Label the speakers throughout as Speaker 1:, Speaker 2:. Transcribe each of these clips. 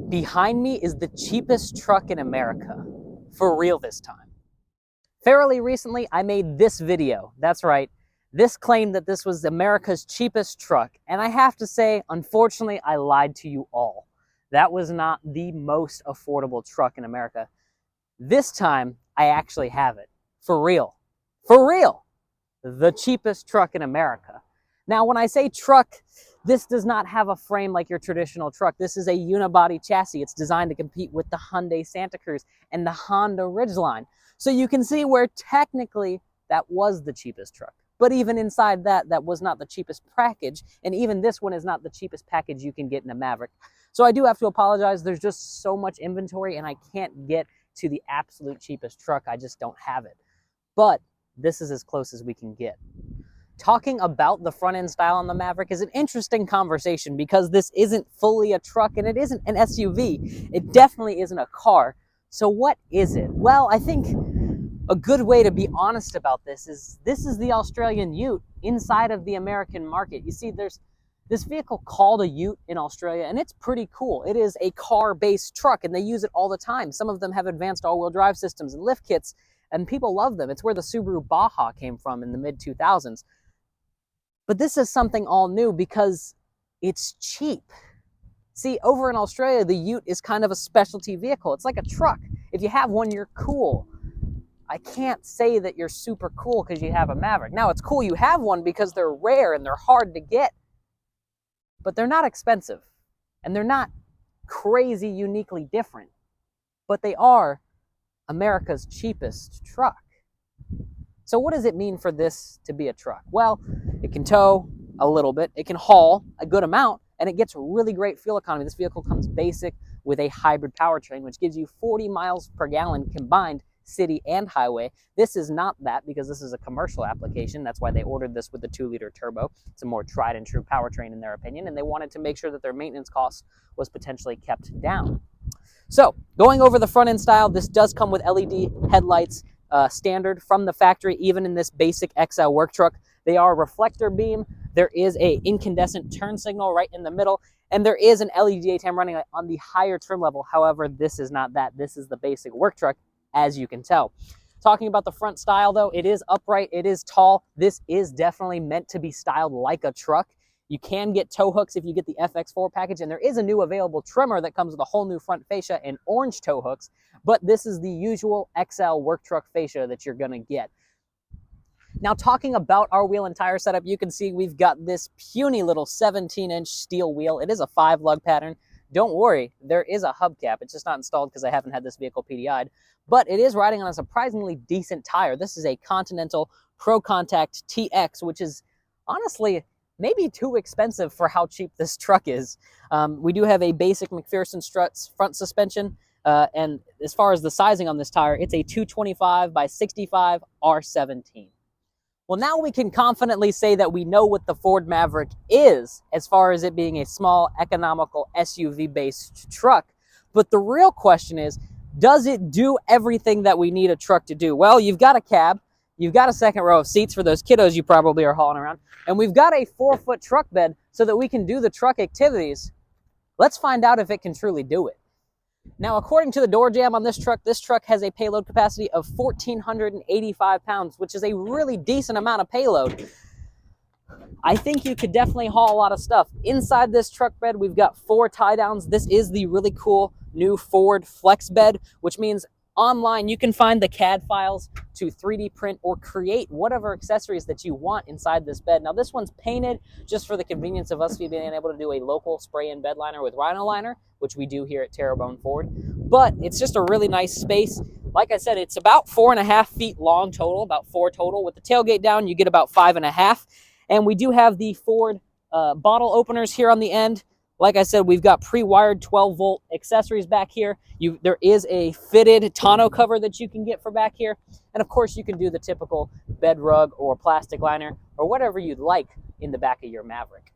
Speaker 1: Behind me is the cheapest truck in America. For real this time. Fairly recently, I made this video. That's right. This claimed that this was America's cheapest truck. And I have to say, unfortunately, I lied to you all. That was not the most affordable truck in America. This time, I actually have it. For real. For real. The cheapest truck in America. Now, when I say truck, this does not have a frame like your traditional truck. This is a unibody chassis. It's designed to compete with the Hyundai Santa Cruz and the Honda Ridgeline. So you can see where technically that was the cheapest truck. But even inside that, that was not the cheapest package. And even this one is not the cheapest package you can get in a Maverick. So I do have to apologize. There's just so much inventory and I can't get to the absolute cheapest truck. I just don't have it. But this is as close as we can get. Talking about the front end style on the Maverick is an interesting conversation because this isn't fully a truck and it isn't an SUV. It definitely isn't a car. So what is it? Well, I think a good way to be honest about this is the Australian Ute inside of the American market. You see, there's this vehicle called a Ute in Australia and it's pretty cool. It is a car-based truck and they use it all the time. Some of them have advanced all-wheel drive systems and lift kits and people love them. It's where the Subaru Baja came from in the mid-2000s. But this is something all new because it's cheap. See, over in Australia, the Ute is kind of a specialty vehicle. It's like a truck. If you have one, you're cool. I can't say that you're super cool because you have a Maverick. Now, it's cool you have one because they're rare and they're hard to get. But they're not expensive. And they're not crazy uniquely different. But they are America's cheapest truck. So what does it mean for this to be a truck? Well, it can tow a little bit, it can haul a good amount, and it gets really great fuel economy. This vehicle comes basic with a hybrid powertrain, which gives you 40 miles per gallon combined city and highway. This is not that because this is a commercial application. That's why they ordered this with the 2-liter turbo. It's a more tried and true powertrain in their opinion, and they wanted to make sure that their maintenance cost was potentially kept down. So, going over the front end style, this does come with LED headlights, standard from the factory, even in this basic XL work truck. They are reflector beam. There is a incandescent turn signal right in the middle, and there is an LED daytime running light on the higher trim level. However, this is not that. This is the basic work truck, as you can tell. Talking about the front style, though, it is upright, it is tall. This is definitely meant to be styled like a truck. You can get tow hooks if you get the FX4 package, and there is a new available trimmer that comes with a whole new front fascia and orange tow hooks, but this is the usual XL work truck fascia that you're gonna get. Now, talking about our wheel and tire setup, you can see we've got this puny little 17-inch steel wheel. It is a 5-lug pattern. Don't worry, there is a hubcap. It's just not installed because I haven't had this vehicle PDI'd, but it is riding on a surprisingly decent tire. This is a Continental Pro Contact TX, which is honestly maybe too expensive for how cheap this truck is. We do have a basic McPherson struts front suspension, and as far as the sizing on this tire, it's a 225 by 65 R17. Well, now we can confidently say that we know what the Ford Maverick is, as far as it being a small, economical, SUV-based truck. But the real question is, does it do everything that we need a truck to do? Well, you've got a cab, you've got a second row of seats for those kiddos you probably are hauling around, and we've got a 4-foot truck bed so that we can do the truck activities. Let's find out if it can truly do it. Now, according to the door jamb on this truck has a payload capacity of 1,485 pounds, which is a really decent amount of payload. I think you could definitely haul a lot of stuff. Inside this truck bed, we've got 4 tie downs. This is the really cool new Ford Flex bed, which means online you can find the CAD files to 3D print or create whatever accessories that you want inside this bed. Now, this one's painted just for the convenience of us being able to do a local spray-in bed liner with Rhino liner, which we do here at Terrebonne Ford. But it's just a really nice space. Like I said, it's about 4.5 feet long total, about 4 total. With the tailgate down, you get about 5.5. And we do have the Ford bottle openers here on the end. Like I said, we've got pre-wired 12-volt accessories back here. There is a fitted tonneau cover that you can get for back here. And of course, you can do the typical bed rug or plastic liner or whatever you'd like in the back of your Maverick.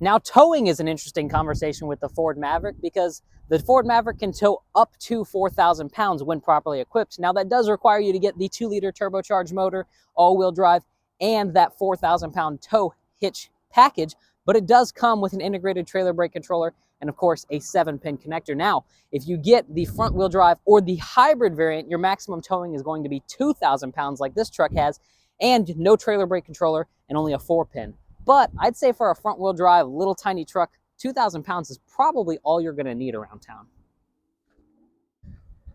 Speaker 1: Now, towing is an interesting conversation with the Ford Maverick because the Ford Maverick can tow up to 4,000 pounds when properly equipped. Now, that does require you to get the 2-liter turbocharged motor, all-wheel drive, and that 4,000-pound tow hitch package, but it does come with an integrated trailer brake controller and of course a 7-pin connector. Now, if you get the front wheel drive or the hybrid variant, your maximum towing is going to be 2,000 pounds like this truck has, and no trailer brake controller and only a 4-pin. But I'd say for a front wheel drive, little tiny truck, 2,000 pounds is probably all you're gonna need around town.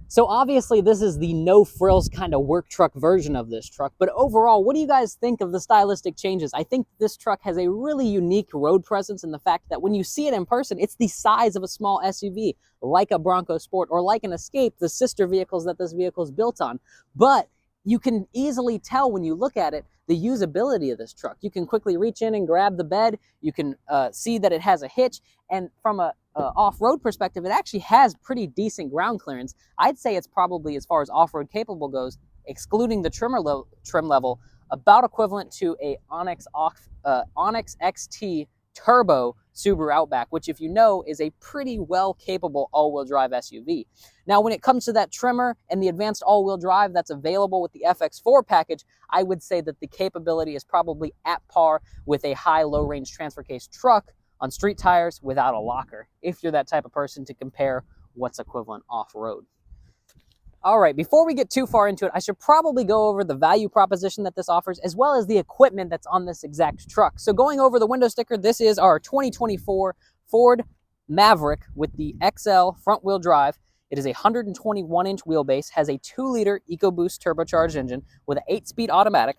Speaker 1: So obviously this is the no frills kind of work truck version of this truck, but overall, what do you guys think of the stylistic changes? I think this truck has a really unique road presence in the fact that when you see it in person, it's the size of a small SUV, like a Bronco Sport or like an Escape, the sister vehicles that this vehicle is built on. But you can easily tell when you look at it, the usability of this truck. You can quickly reach in and grab the bed. You can see that it has a hitch, and from a off-road perspective, it actually has pretty decent ground clearance. I'd say it's probably, as far as off-road capable goes, excluding the trim level, about equivalent to a Onyx XT Turbo Subaru Outback, which, if you know, is a pretty well capable all-wheel drive SUV. Now, when it comes to that trimmer and the advanced all-wheel drive that's available with the FX4 package, I would say that the capability is probably at par with a high low-range transfer case truck on street tires without a locker, if you're that type of person to compare what's equivalent off-road. All right, before we get too far into it, I should probably go over the value proposition that this offers, as well as the equipment that's on this exact truck. So going over the window sticker, this is our 2024 Ford Maverick with the XL front-wheel drive. It is a 121-inch wheelbase, has a 2-liter EcoBoost turbocharged engine with an 8-speed automatic.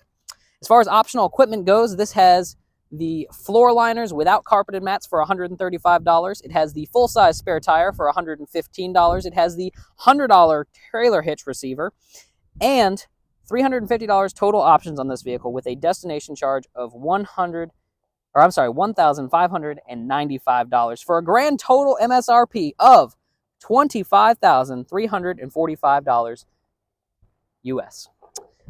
Speaker 1: As far as optional equipment goes, this has the floor liners without carpeted mats for $135. It has the full-size spare tire for $115. It has the $100 trailer hitch receiver and $350 total options on this vehicle with a destination charge of $1,595 for a grand total MSRP of $25,345 US.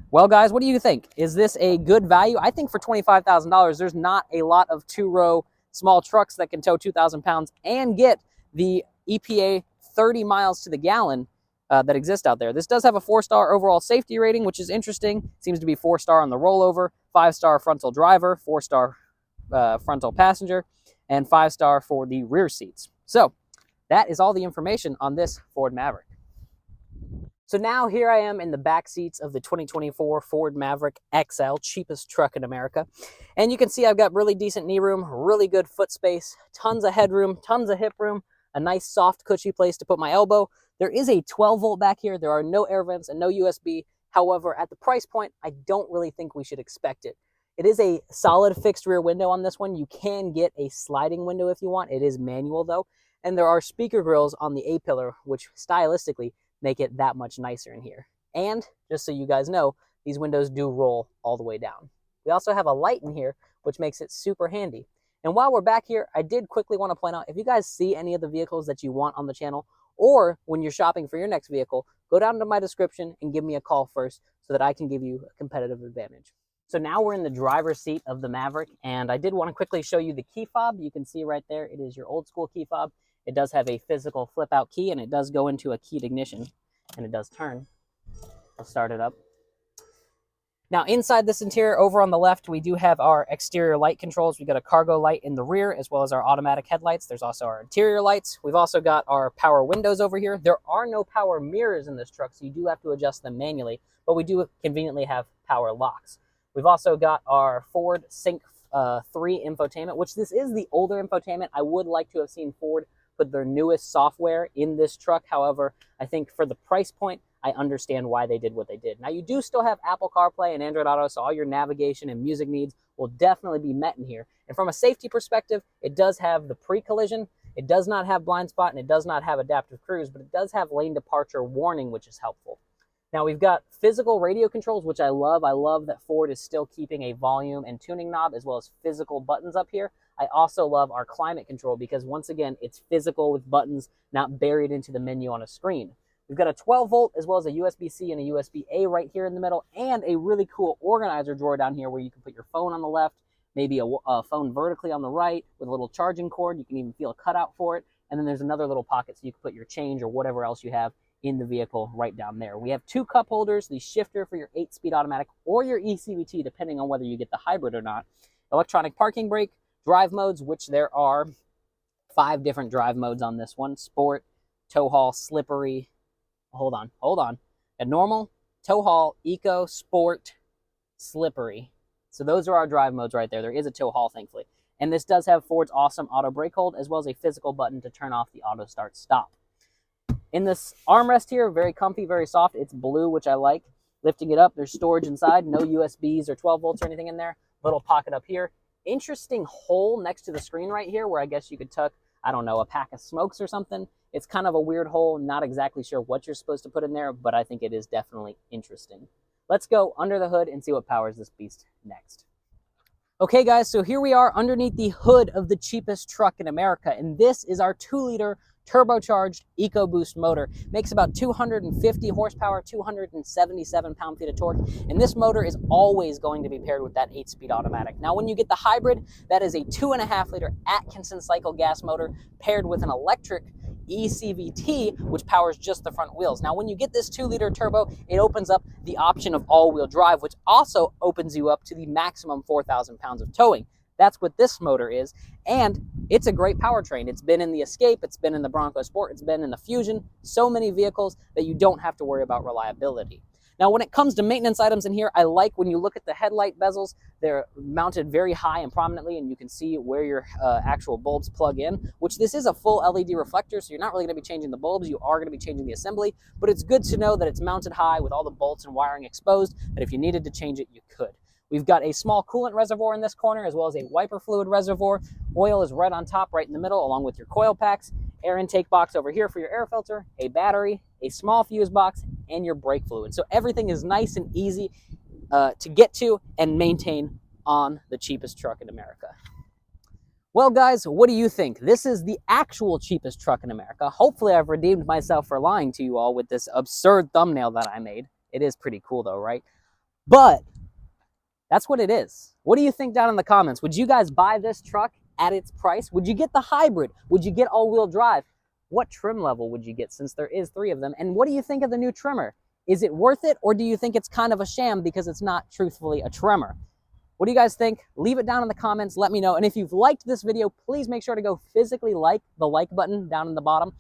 Speaker 1: Well, guys, what do you think? Is this a good value? I think for $25,000, there's not a lot of two-row small trucks that can tow 2,000 pounds and get the EPA 30 miles to the gallon that exist out there. This does have a 4-star overall safety rating, which is interesting. Seems to be 4-star on the rollover, 5-star frontal driver, 4-star frontal passenger, and 5-star for the rear seats. So that is all the information on this Ford Maverick. So now here I am in the back seats of the 2024 Ford Maverick XL, cheapest truck in America. And you can see I've got really decent knee room, really good foot space, tons of headroom, tons of hip room, a nice soft cushy place to put my elbow. There is a 12 volt back here. There are no air vents and no USB. However, at the price point, I don't really think we should expect it. It is a solid fixed rear window on this one. You can get a sliding window if you want. It is manual though. And there are speaker grills on the A-pillar, which stylistically make it that much nicer in here. And just so you guys know, these windows do roll all the way down. We also have a light in here, which makes it super handy. And while we're back here, I did quickly want to point out, if you guys see any of the vehicles that you want on the channel, or when you're shopping for your next vehicle, go down to my description and give me a call first so that I can give you a competitive advantage. So now we're in the driver's seat of the Maverick, and I did want to quickly show you the key fob. You can see right there, it is your old school key fob. It does have a physical flip out key, and it does go into a keyed ignition, and it does turn. I'll start it up. Now inside this interior, over on the left, we do have our exterior light controls. We've got a cargo light in the rear, as well as our automatic headlights. There's also our interior lights. We've also got our power windows over here. There are no power mirrors in this truck, so you do have to adjust them manually, but we do conveniently have power locks. We've also got our Ford Sync 3 infotainment, which this is the older infotainment. I would like to have seen Ford put their newest software in this truck. However, I think for the price point, I understand why they did what they did. Now, you do still have Apple CarPlay and Android Auto, so all your navigation and music needs will definitely be met in here. And from a safety perspective, it does have the pre-collision. It does not have blind spot, and it does not have adaptive cruise, but it does have lane departure warning, which is helpful. Now, we've got physical radio controls, which I love. I love that Ford is still keeping a volume and tuning knob, as well as physical buttons up here. I also love our climate control because, once again, it's physical with buttons, not buried into the menu on a screen. We've got a 12 volt as well as a USB-C and a USB-A right here in the middle, and a really cool organizer drawer down here where you can put your phone on the left, maybe a phone vertically on the right with a little charging cord. You can even feel a cutout for it. And then there's another little pocket so you can put your change or whatever else you have in the vehicle right down there. We have 2 cup holders, the shifter for your 8-speed automatic or your ECVT, depending on whether you get the hybrid or not. Electronic parking brake, drive modes, which there are 5 different drive modes on this one: sport, tow haul, slippery. Hold on. A normal, tow haul, eco, sport, slippery. So those are our drive modes right there. There is a tow haul, thankfully. And this does have Ford's awesome auto brake hold, as well as a physical button to turn off the auto start stop. In this armrest here, very comfy, very soft. It's blue, which I like. Lifting it up, there's storage inside. No USBs or 12 volts or anything in there. Little pocket up here. Interesting hole next to the screen right here where I guess you could tuck, I don't know, a pack of smokes or something. It's kind of a weird hole. Not exactly sure what you're supposed to put in there, but I think it is definitely interesting. Let's go under the hood and see what powers this beast next. Okay, guys, so here we are underneath the hood of the cheapest truck in America, and this is our 2-liter turbocharged EcoBoost motor. Makes about 250 horsepower, 277 pound-feet of torque, and this motor is always going to be paired with that 8-speed automatic. Now, when you get the hybrid, that is a 2.5-liter Atkinson cycle gas motor paired with an electric ECVT, which powers just the front wheels. Now, when you get this 2-liter turbo, it opens up the option of all-wheel drive, which also opens you up to the maximum 4,000 pounds of towing. That's what this motor is, and it's a great powertrain. It's been in the Escape, it's been in the Bronco Sport, it's been in the Fusion, so many vehicles that you don't have to worry about reliability. Now, when it comes to maintenance items in here, I like when you look at the headlight bezels, they're mounted very high and prominently, and you can see where your actual bulbs plug in, which this is a full LED reflector, so you're not really going to be changing the bulbs, you are going to be changing the assembly, but it's good to know that it's mounted high with all the bolts and wiring exposed, that if you needed to change it, you could. We've got a small coolant reservoir in this corner, as well as a wiper fluid reservoir. Oil is right on top, right in the middle, along with your coil packs. Air intake box over here for your air filter, a battery, a small fuse box, and your brake fluid. So everything is nice and easy to get to and maintain on the cheapest truck in America. Well, guys, what do you think? This is the actual cheapest truck in America. Hopefully, I've redeemed myself for lying to you all with this absurd thumbnail that I made. It is pretty cool, though, right? But that's what it is. What do you think down in the comments? Would you guys buy this truck at its price? Would you get the hybrid? Would you get all-wheel drive? What trim level would you get, since there is 3 of them? And what do you think of the new trimmer? Is it worth it, or do you think it's kind of a sham because it's not truthfully a trimmer? What do you guys think? Leave it down in the comments. Let me know. And if you've liked this video, please make sure to go physically like the like button down in the bottom.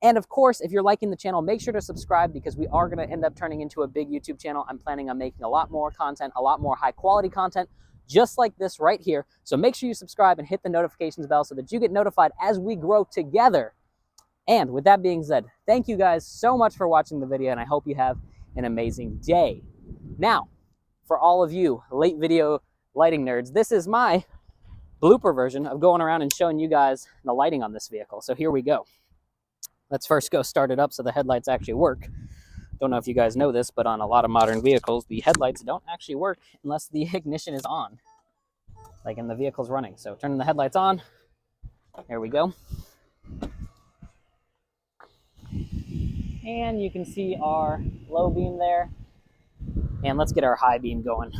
Speaker 1: And of course, if you're liking the channel, make sure to subscribe, because we are going to end up turning into a big YouTube channel. I'm planning on making a lot more content, a lot more high quality content, just like this right here. So make sure you subscribe and hit the notifications bell so that you get notified as we grow together. And with that being said, thank you guys so much for watching the video, and I hope you have an amazing day. Now, for all of you late video lighting nerds, this is my blooper version of going around and showing you guys the lighting on this vehicle. So here we go. Let's first go start it up so the headlights actually work. Don't know if you guys know this, but on a lot of modern vehicles, the headlights don't actually work unless the ignition is on, like in the vehicle's running. So turning the headlights on. There we go. And you can see our low beam there. And let's get our high beam going.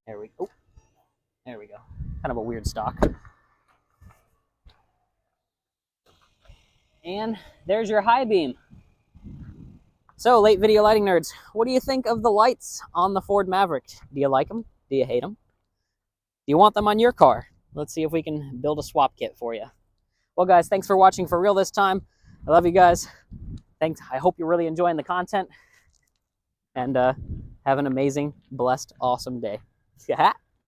Speaker 1: There we go. There we go. Kind of a weird stock. And there's your high beam. So, late video lighting nerds, what do you think of the lights on the Ford Maverick? Do you like them? Do you hate them? Do you want them on your car? Let's see if we can build a swap kit for you. Well, guys, thanks for watching for real this time. I love you guys. Thanks. I hope you're really enjoying the content. And have an amazing, blessed, awesome day. Yeah.